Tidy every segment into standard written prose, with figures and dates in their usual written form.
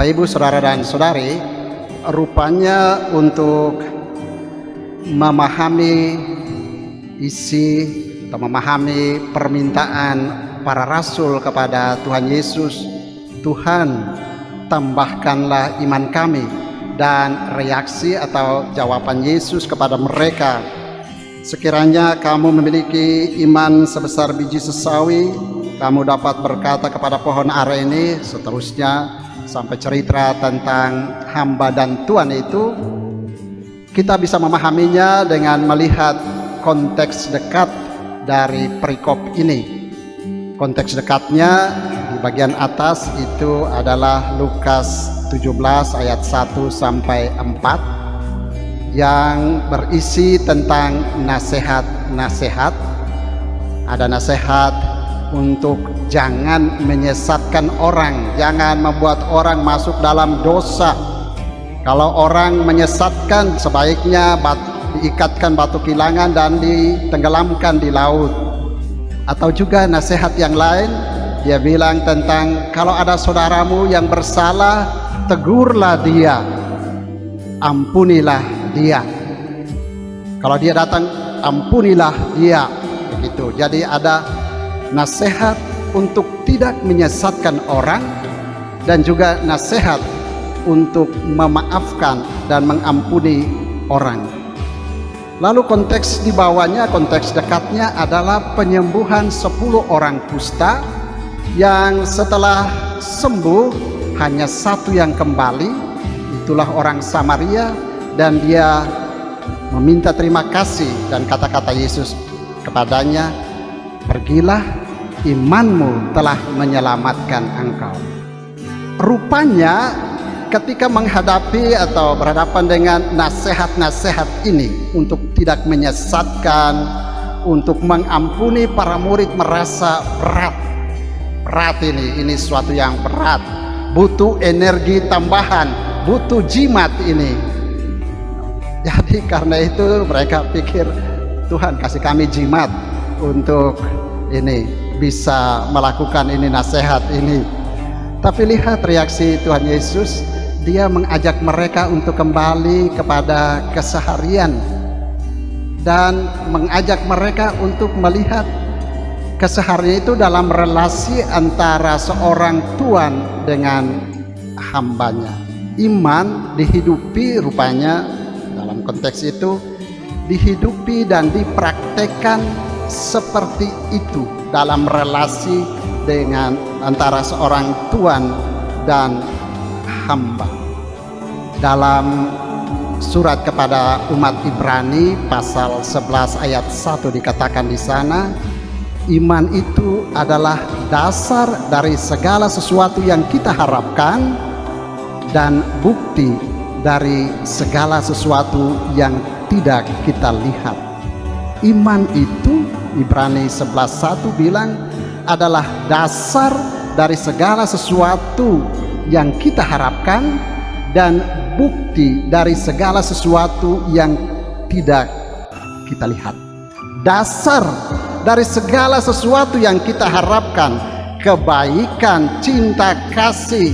Bapak Ibu, Saudara dan Saudari, rupanya untuk memahami isi atau memahami permintaan para rasul kepada Tuhan Yesus, Tuhan tambahkanlah iman kami, dan reaksi atau jawaban Yesus kepada mereka, sekiranya kamu memiliki iman sebesar biji sesawi, kamu dapat berkata kepada pohon ara ini, seterusnya sampai cerita tentang hamba dan Tuhan itu. Kita bisa memahaminya dengan melihat konteks dekat dari perikop ini. Konteks dekatnya di bagian atas itu adalah Lukas 17 ayat 1 sampai 4 yang berisi tentang nasihat-nasihat. Ada nasihat untuk jangan menyesatkan orang, jangan membuat orang masuk dalam dosa. Kalau orang menyesatkan, sebaiknya diikatkan batu kilangan dan ditenggelamkan di laut. Atau juga nasihat yang lain, dia bilang tentang kalau ada saudaramu yang bersalah, tegurlah dia, ampunilah dia. Kalau dia datang, ampunilah dia, begitu. Jadi ada nasihat untuk tidak menyesatkan orang, dan juga nasihat untuk memaafkan dan mengampuni orang. Lalu konteks di bawahnya, konteks dekatnya adalah penyembuhan 10 orang kusta yang setelah sembuh hanya satu yang kembali, itulah orang Samaria, dan dia meminta terima kasih, dan kata-kata Yesus kepadanya, pergilah, imanmu telah menyelamatkan engkau. Rupanya ketika menghadapi atau berhadapan dengan nasihat-nasihat ini untuk tidak menyesatkan, untuk mengampuni, para murid merasa berat ini sesuatu yang berat, butuh energi tambahan, butuh jimat ini. Jadi karena itu mereka pikir, Tuhan kasih kami jimat untuk ini bisa melakukan ini nasihat ini. Tapi lihat reaksi Tuhan Yesus, dia mengajak mereka untuk kembali kepada keseharian dan mengajak mereka untuk melihat keseharian itu dalam relasi antara seorang tuan dengan hambanya. Iman dihidupi, rupanya dalam konteks itu dihidupi dan dipraktekkan seperti itu dalam relasi dengan antara seorang tuan dan hamba. Dalam surat kepada umat Ibrani pasal 11 ayat 1 dikatakan di sana, iman itu adalah dasar dari segala sesuatu yang kita harapkan dan bukti dari segala sesuatu yang tidak kita lihat. Iman itu, Ibrani 11:1 bilang, adalah dasar dari segala sesuatu yang kita harapkan dan bukti dari segala sesuatu yang tidak kita lihat. Dasar dari segala sesuatu yang kita harapkan, kebaikan, cinta, kasih,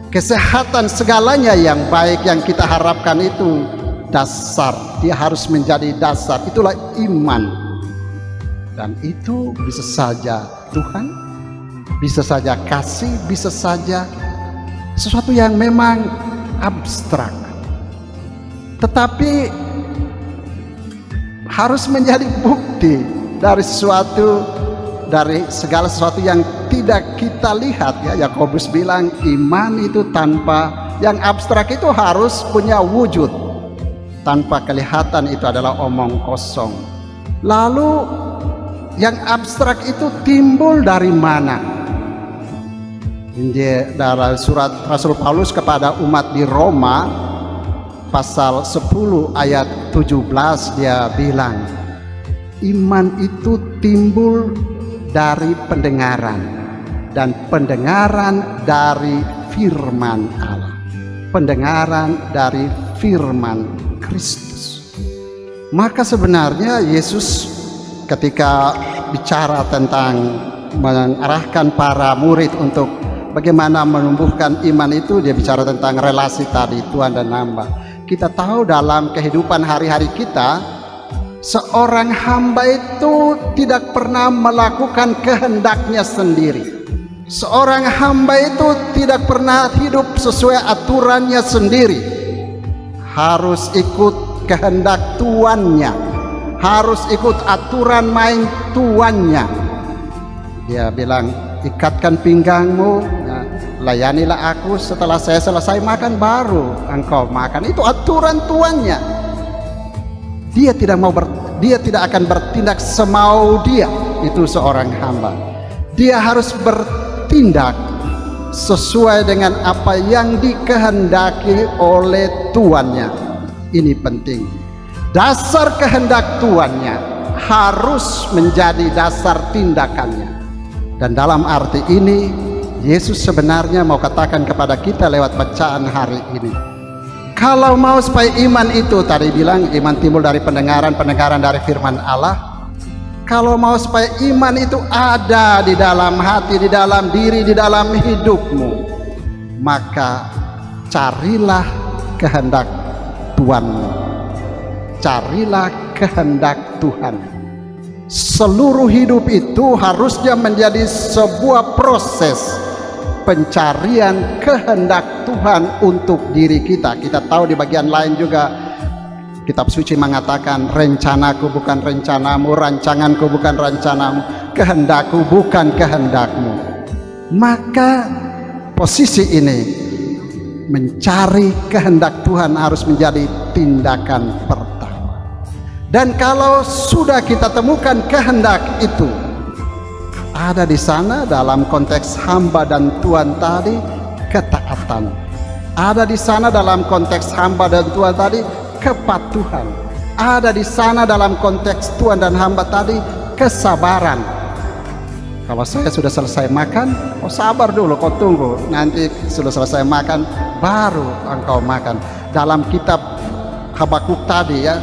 kesehatan, segalanya yang baik yang kita harapkan itu dasar, dia harus menjadi dasar. Itulah iman. Dan itu bisa saja Tuhan, bisa saja kasih, bisa saja sesuatu yang memang abstrak, tetapi harus menjadi bukti dari sesuatu, dari segala sesuatu yang tidak kita lihat. Ya, Yakobus bilang iman itu tanpa yang abstrak itu harus punya wujud, tanpa kelihatan itu adalah omong kosong. Lalu yang abstrak itu timbul dari mana? Dari surat Rasul Paulus kepada umat di Roma pasal 10 ayat 17 dia bilang, iman itu timbul dari pendengaran, dan pendengaran dari firman Allah, pendengaran dari firman Kristus. Maka sebenarnya Yesus ketika bicara tentang mengarahkan para murid untuk bagaimana menumbuhkan iman itu, dia bicara tentang relasi tadi, Tuhan dan hamba. Kita tahu dalam kehidupan hari-hari kita, seorang hamba itu tidak pernah melakukan kehendaknya sendiri. Seorang hamba itu tidak pernah hidup sesuai aturannya sendiri. Harus ikut kehendak tuannya, harus ikut aturan main tuannya. Dia bilang, ikatkan pinggangmu, layanilah aku, setelah saya selesai makan baru engkau makan. Itu aturan tuannya. Dia tidak akan bertindak semau dia. Itu seorang hamba. Dia harus bertindak sesuai dengan apa yang dikehendaki oleh tuannya. Ini penting. Dasar kehendak tuannya harus menjadi dasar tindakannya. Dan dalam arti ini, Yesus sebenarnya mau katakan kepada kita lewat bacaan hari ini, kalau mau supaya iman itu, tadi bilang iman timbul dari pendengaran, pendengaran dari firman Allah. Kalau mau supaya iman itu ada di dalam hati, di dalam diri, di dalam hidupmu, maka carilah kehendak Tuhanmu. Carilah kehendak Tuhan. Seluruh hidup itu harusnya menjadi sebuah proses pencarian kehendak Tuhan untuk diri kita. Kita tahu di bagian lain juga Kitab suci mengatakan, rencanaku bukan rencanamu, rancanganku bukan rancanamu, kehendakku bukan kehendakmu. Maka posisi ini, mencari kehendak Tuhan harus menjadi tindakan pertama. Dan kalau sudah kita temukan kehendak itu ada di sana, dalam konteks hamba dan Tuhan tadi, ketaatan. Ada di sana dalam konteks hamba dan Tuhan tadi, kepatuhan. Ada di sana dalam konteks Tuhan dan hamba tadi, kesabaran. Kalau saya sudah selesai makan, oh sabar dulu, kau tunggu, nanti sudah selesai makan baru engkau makan. Dalam kitab Habakuk tadi ya,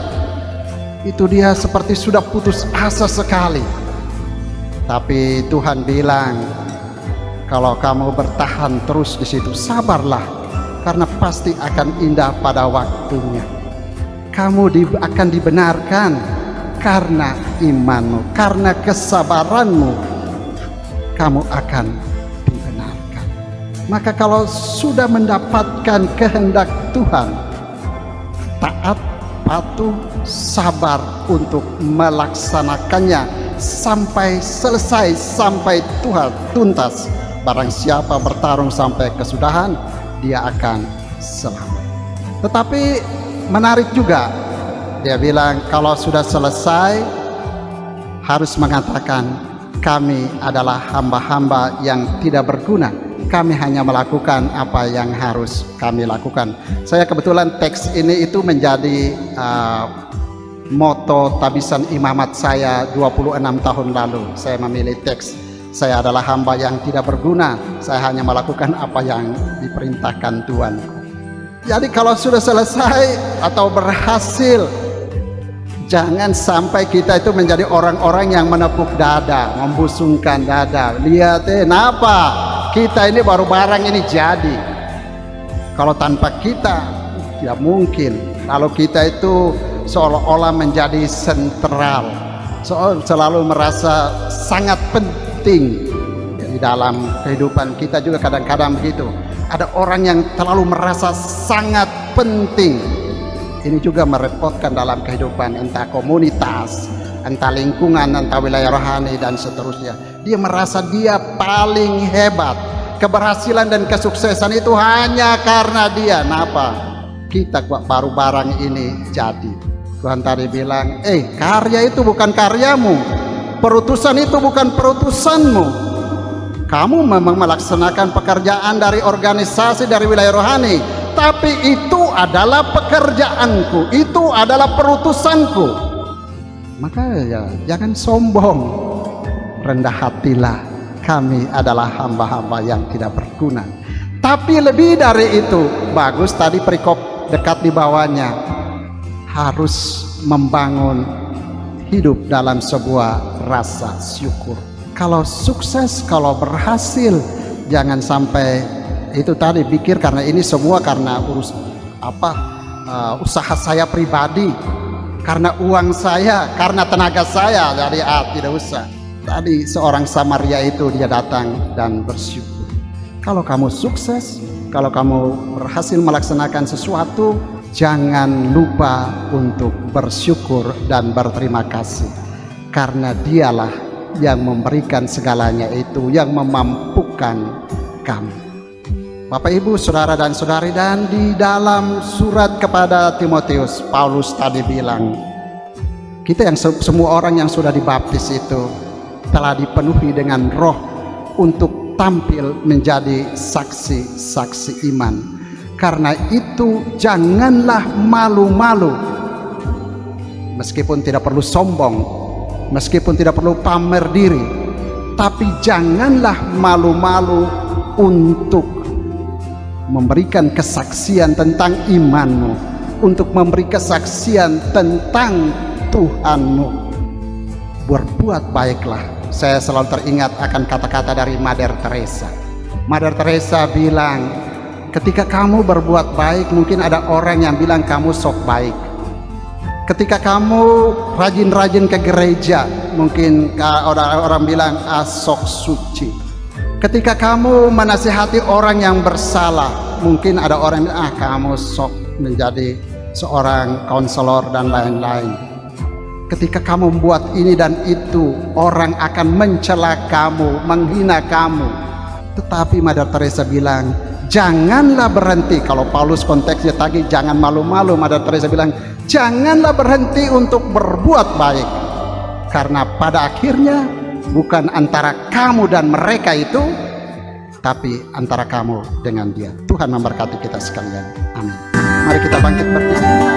itu dia seperti sudah putus asa sekali. Tapi Tuhan bilang, kalau kamu bertahan terus di situ, sabarlah, karena pasti akan indah pada waktunya. Kamu akan dibenarkan karena imanmu, karena kesabaranmu, kamu akan dibenarkan. Maka kalau sudah mendapatkan kehendak Tuhan, taat, patuh, sabar untuk melaksanakannya sampai selesai, sampai Tuhan tuntas. Barang siapa bertarung sampai kesudahan, dia akan selamat. Tetapi menarik juga, dia bilang kalau sudah selesai harus mengatakan, kami adalah hamba-hamba yang tidak berguna, kami hanya melakukan apa yang harus kami lakukan. Saya kebetulan teks ini itu menjadi moto tabisan imamat saya 26 tahun lalu. Saya memilih teks, saya adalah hamba yang tidak berguna, saya hanya melakukan apa yang diperintahkan Tuhan. Jadi kalau sudah selesai atau berhasil, jangan sampai kita itu menjadi orang-orang yang menepuk dada, membusungkan dada. Lihat kenapa kita ini baru barang ini jadi. Kalau tanpa kita tidak mungkin. Kalau kita itu seolah-olah menjadi sentral, selalu merasa sangat penting. Di dalam kehidupan kita juga kadang-kadang begitu. Ada orang yang terlalu merasa sangat penting. Ini juga merepotkan dalam kehidupan, entah komunitas, entah lingkungan, entah wilayah rohani dan seterusnya. Dia merasa dia paling hebat. Keberhasilan dan kesuksesan itu hanya karena dia. Kenapa? Kita baru barang ini jadi. Tuhan tadi bilang, karya itu bukan karyamu, perutusan itu bukan perutusanmu. Kamu memang melaksanakan pekerjaan dari organisasi, dari wilayah rohani, tapi itu adalah pekerjaanku, itu adalah perutusanku. Maka ya jangan sombong, rendah hatilah. Kami adalah hamba-hamba yang tidak berguna. Tapi lebih dari itu, bagus tadi perikop dekat di bawahnya, harus membangun hidup dalam sebuah rasa syukur. Kalau sukses, kalau berhasil, Jangan sampai itu tadi pikir karena ini semua karena usaha saya pribadi, karena uang saya, karena tenaga saya. Jadi tidak usah. Tadi seorang Samaria itu dia datang dan bersyukur. Kalau kamu sukses, kalau kamu berhasil melaksanakan sesuatu, jangan lupa untuk bersyukur dan berterima kasih, karena dialah yang memberikan segalanya itu, yang memampukan kamu. Bapak Ibu, saudara dan saudari, dan di dalam surat kepada Timotius, Paulus tadi bilang, kita yang semua orang yang sudah dibaptis itu telah dipenuhi dengan roh untuk tampil menjadi saksi-saksi iman. Karena itu janganlah malu-malu, meskipun tidak perlu sombong, meskipun tidak perlu pamer diri, tapi janganlah malu-malu untuk memberikan kesaksian tentang imanmu, untuk memberi kesaksian tentang Tuhanmu. Berbuat baiklah. Saya selalu teringat akan kata-kata dari Mother Teresa. Mother Teresa bilang, ketika kamu berbuat baik, mungkin ada orang yang bilang kamu sok baik. Ketika kamu rajin-rajin ke gereja, mungkin orang bilang sok suci. Ketika kamu menasihati orang yang bersalah, mungkin ada orang yang bilang kamu sok menjadi seorang konselor dan lain-lain. Ketika kamu membuat ini dan itu, orang akan mencela kamu, menghina kamu. Tetapi Mother Teresa bilang, janganlah berhenti. Kalau Paulus konteksnya tadi jangan malu-malu, Mother Teresa bilang janganlah berhenti untuk berbuat baik, karena pada akhirnya bukan antara kamu dan mereka itu, tapi antara kamu dengan Dia. Tuhan memberkati kita sekalian. Amin. Mari kita bangkit berdiri.